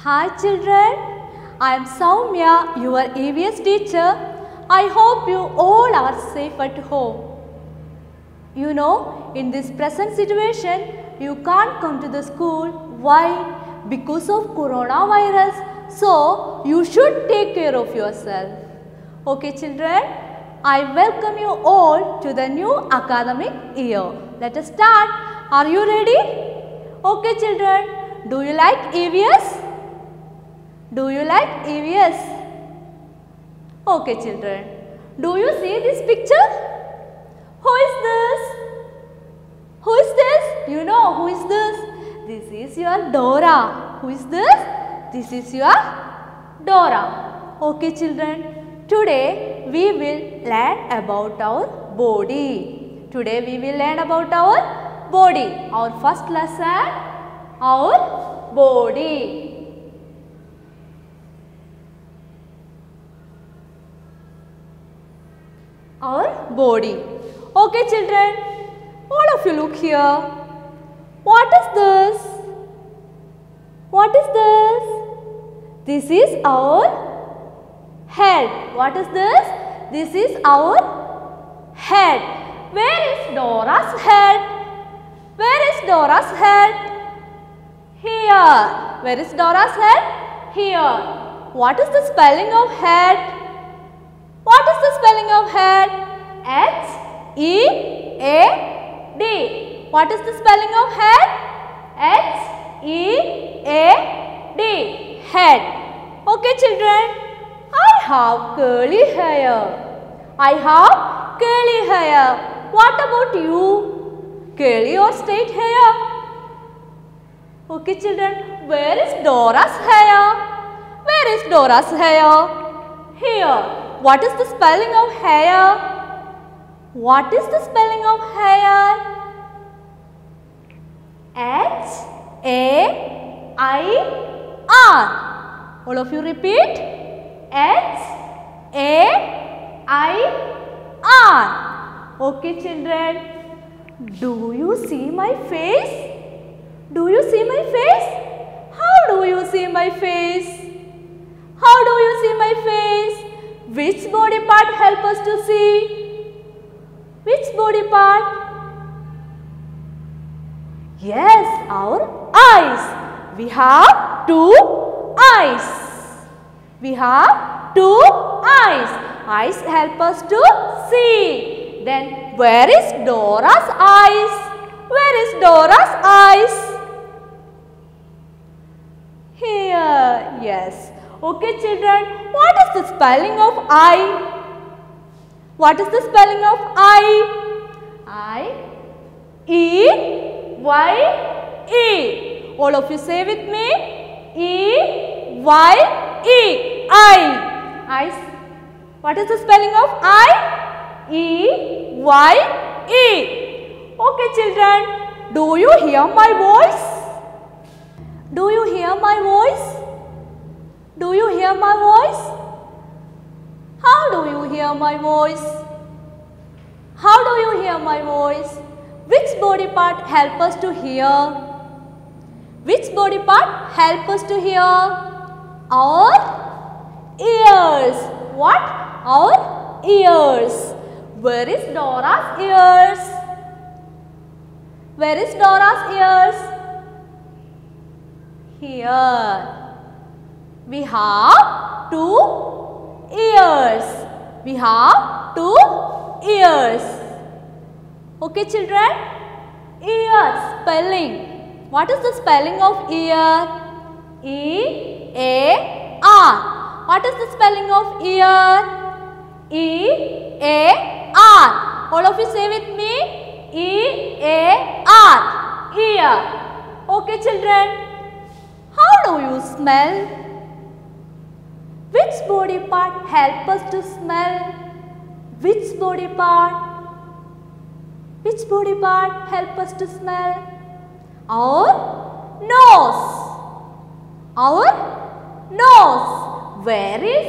Hi children, I am Soumya, your EVS teacher. I hope you all are safe at home. You know, in this present situation, you can't come to the school. Why? Because of coronavirus. So, you should take care of yourself. Okay children, I welcome you all to the new academic year. Let us start. Are you ready? Okay children, do you like EVS? Do you like EVS? Okay children, do you see this picture? Who is this? Who is this? You know who is this? This is your Dora. Who is this? This is your Dora. Okay children, today we will learn about our body. Today we will learn about our body. Our first lesson, our body. Our body. Okay children, all of you look here. What is this? What is this? This is our head. What is this? This is our head. Where is Dora's head? Where is Dora's head? Here. Where is Dora's head? Here. What is the spelling of head? What is the spelling of head? H-E-A-D. What is the spelling of head? H-E-A-D. Head. Okay children, I have curly hair. I have curly hair. What about you? Curly or straight hair? Okay children, where is Dora's hair? Where is Dora's hair? Here. What is the spelling of hair? What is the spelling of hair? H-A-I-R. All of you repeat. H-A-I-R. Okay children. Do you see my face? Do you see my face? How do you see my face? How do you see my face? Which body part help us to see? Which body part? Yes, our eyes. We have two eyes. We have two eyes. Eyes help us to see. Then where is Dora's eyes? Where is Dora's eyes? Here. Yes. Okay children, what is the spelling of eye? What is the spelling of eye? I-E-Y-E. All of you say with me. E-Y-E. Eye. Eyes. What is the spelling of eye? E-Y-E. Okay children, do you hear my voice? Do you hear my voice? Do you hear my voice? How do you hear my voice? How do you hear my voice? Which body part help us to hear? Which body part help us to hear? Our ears. What? Our ears. Where is Dora's ears? Where is Dora's ears? Here. We have two ears. We have two ears. Okay children? Ear spelling. What is the spelling of ear? E-A-R. What is the spelling of ear? E-A-R. All of you say with me. E-A-R. Ear. Okay children? How do you smell? Which body part help us to smell? Which body part? Which body part help us to smell? Our nose. Our nose. Where is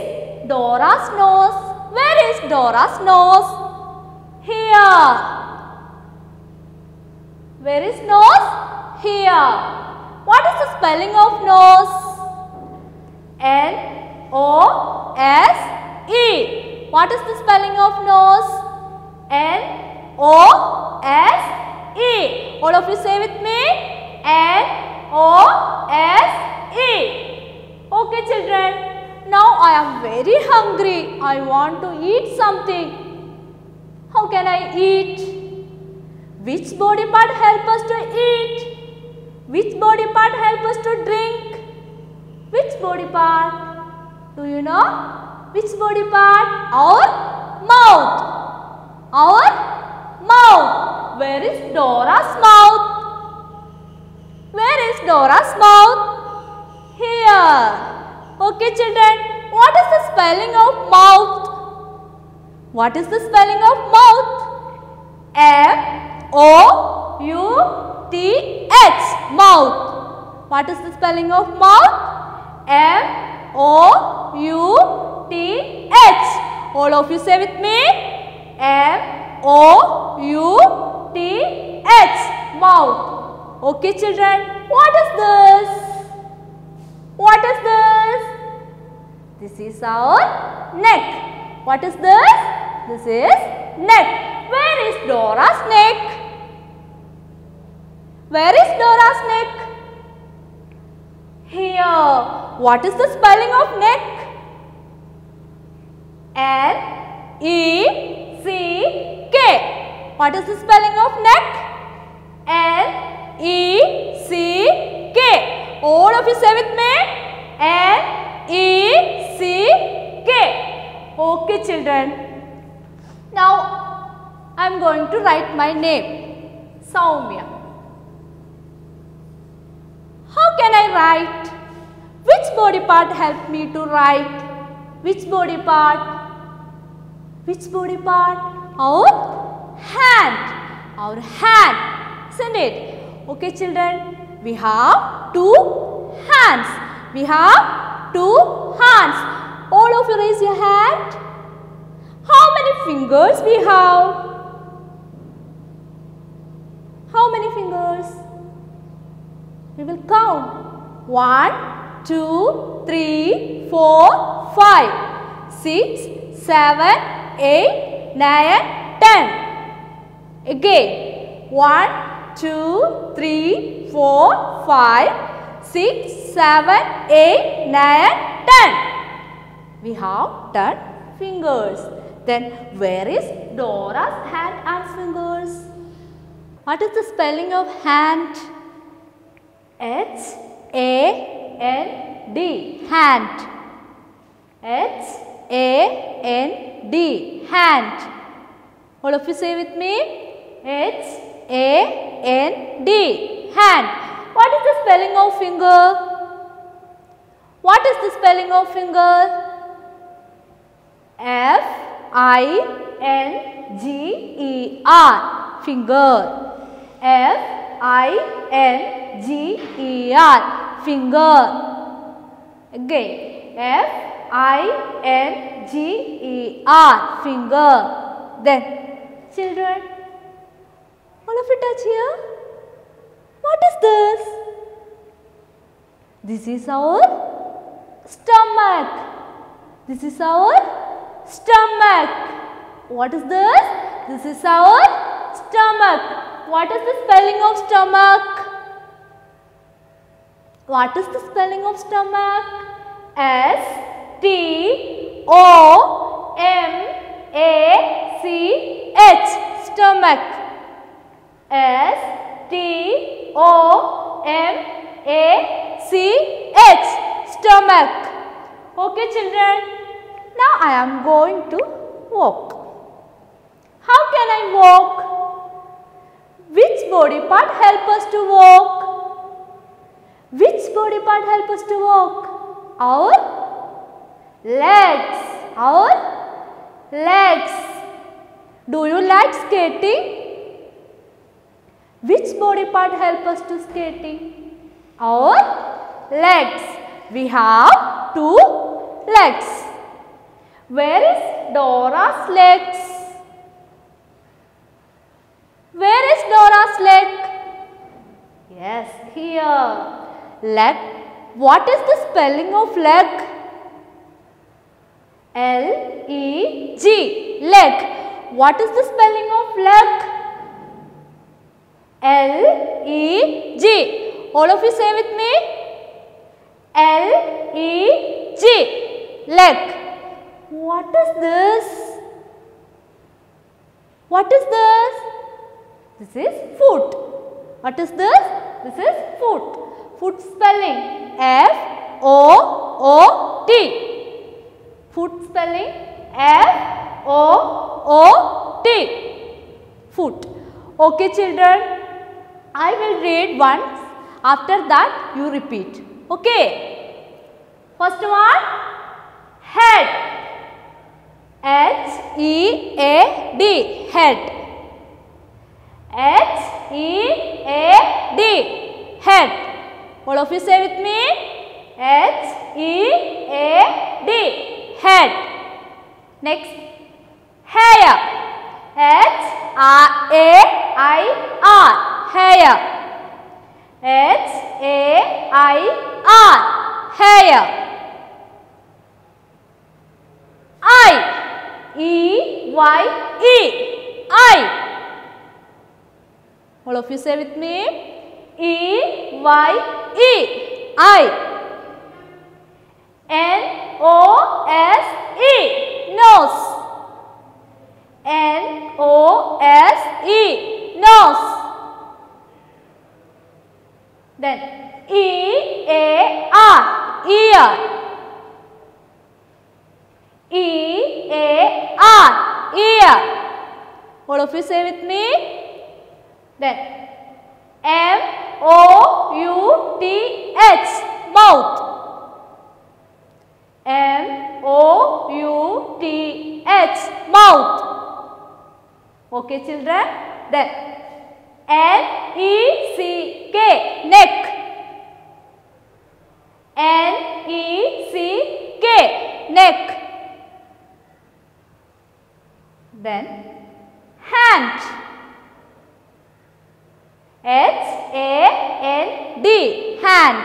Dora's nose? Where is Dora's nose? Here. Where is nose? Here. What is the spelling of nose? N-O-S-E. What is the spelling of nose? N-O-S-E. All of you say with me. N-O-S-E. Okay children. Now I am very hungry. I want to eat something. How can I eat? Which body part help us to eat? Which body part help us to drink? Which body part? Do you know? Which body part? Our mouth. Our mouth. Where is Dora's mouth? Where is Dora's mouth? Here. Okay children. What is the spelling of mouth? What is the spelling of mouth? M-O-U-T-H. Mouth. What is the spelling of mouth? M-O-U-T-H. All of you say with me. M-O-U-T-H. Mouth. Okay children. What is this? What is this? This is our neck. What is this? This is neck. Where is Dora's neck? Where is Dora's neck? Here. What is the spelling of neck? N-E-C-K. What is the spelling of neck? N-E-C-K. All of you say with me. N-E-C-K. Okay children. Now I am going to write my name. Soumya. How can I write? Which body part help me to write? Which body part? Which body part? Our hand. Our hand. Isn't it? Okay children. We have two hands. We have two hands. All of you raise your hand. How many fingers we have? How many fingers? We will count. 1, 2, 3, 4, 5, 6, 7, 8, 9, 10. Again. 1, 2, 3, 4, 5, 6, 7, 8, 9, 10. We have 10 fingers. Then where is Dora's hand and fingers? What is the spelling of hand? H-A-N-D. Hand. H-A-N-D. Hand. All of you say with me. H-A-N-D. Hand. What is the spelling of finger? What is the spelling of finger? F-I-N-G-E-R. Finger. F-I-N-G-E-R. Finger. Again. F-I-N-G-E-R. Finger. Then children, all of you touch here. What is this? This is our stomach. This is our stomach. What is this? This is our stomach. What is the spelling of stomach? What is the spelling of stomach? S-T-O-M-A-C-H. Stomach. S-T-O-M-A-C-H. Stomach. Okay children. Now I am going to walk. How can I walk? Which body part help us to walk? Which body part help us to walk? Our legs. Our legs. Do you like skating? Which body part help us to skating? Our legs. We have two legs. Where is Dora's legs? Where is Dora's leg? Yes, here. Leg what is the spelling of leg? L-E-G, leg. What is the spelling of leg? L-E-G. All of you say with me. L-E-G, leg. What is this? What is this? This is foot. What is this? This is foot. Foot spelling F-O-O-T. Foot spelling F-O-O-T. Foot. Okay children, I will read once. After that you repeat. Okay. First one, head. H-E-A-D, head. H-E-A-D, head. All of you say with me. H-E-A-D, head. Next, hair. H-A-I-R, hair. H-A-I-R, hair. Eye. E-Y-E, eye. All of you say with me. E-Y-E, eye. N-O-S-E, nose. N-O-S-E, nose. Then E-A-R, ear. E-A-R, ear. All of you say with me. Then M-O-U-T-H, mouth. M-O-U-T-H, mouth. Okay children. Then N-E-C-K, neck. N-E-C-K, neck. Then hand. H-A-N-D, hand.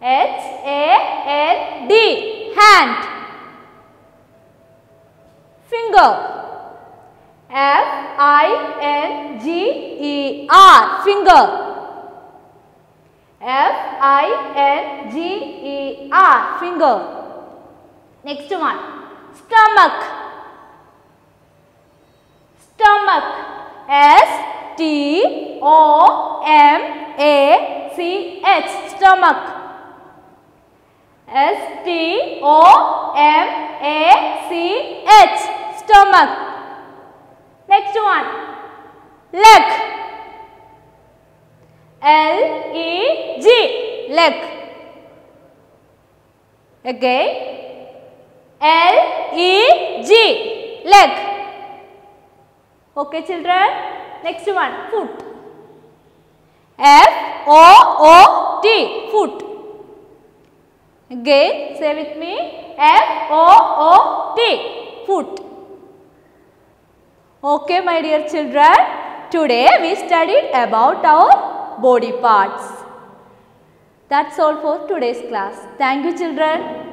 H-A-N-D, hand. Finger. F-I-N-G-E-R, finger. F-I-N-G-E-R, finger. Next one, stomach. Stomach. S-T-O-M-A-C-H, stomach. S-T-O-M-A-C-H, stomach. Next one, leg. L-E-G, leg. Again, L-E-G, leg. Okay children. Next one, foot. F-O-O-T, foot. Again, say with me. F-O-O-T, foot. Okay my dear children. Today we studied about our body parts. That's all for today's class. Thank you children.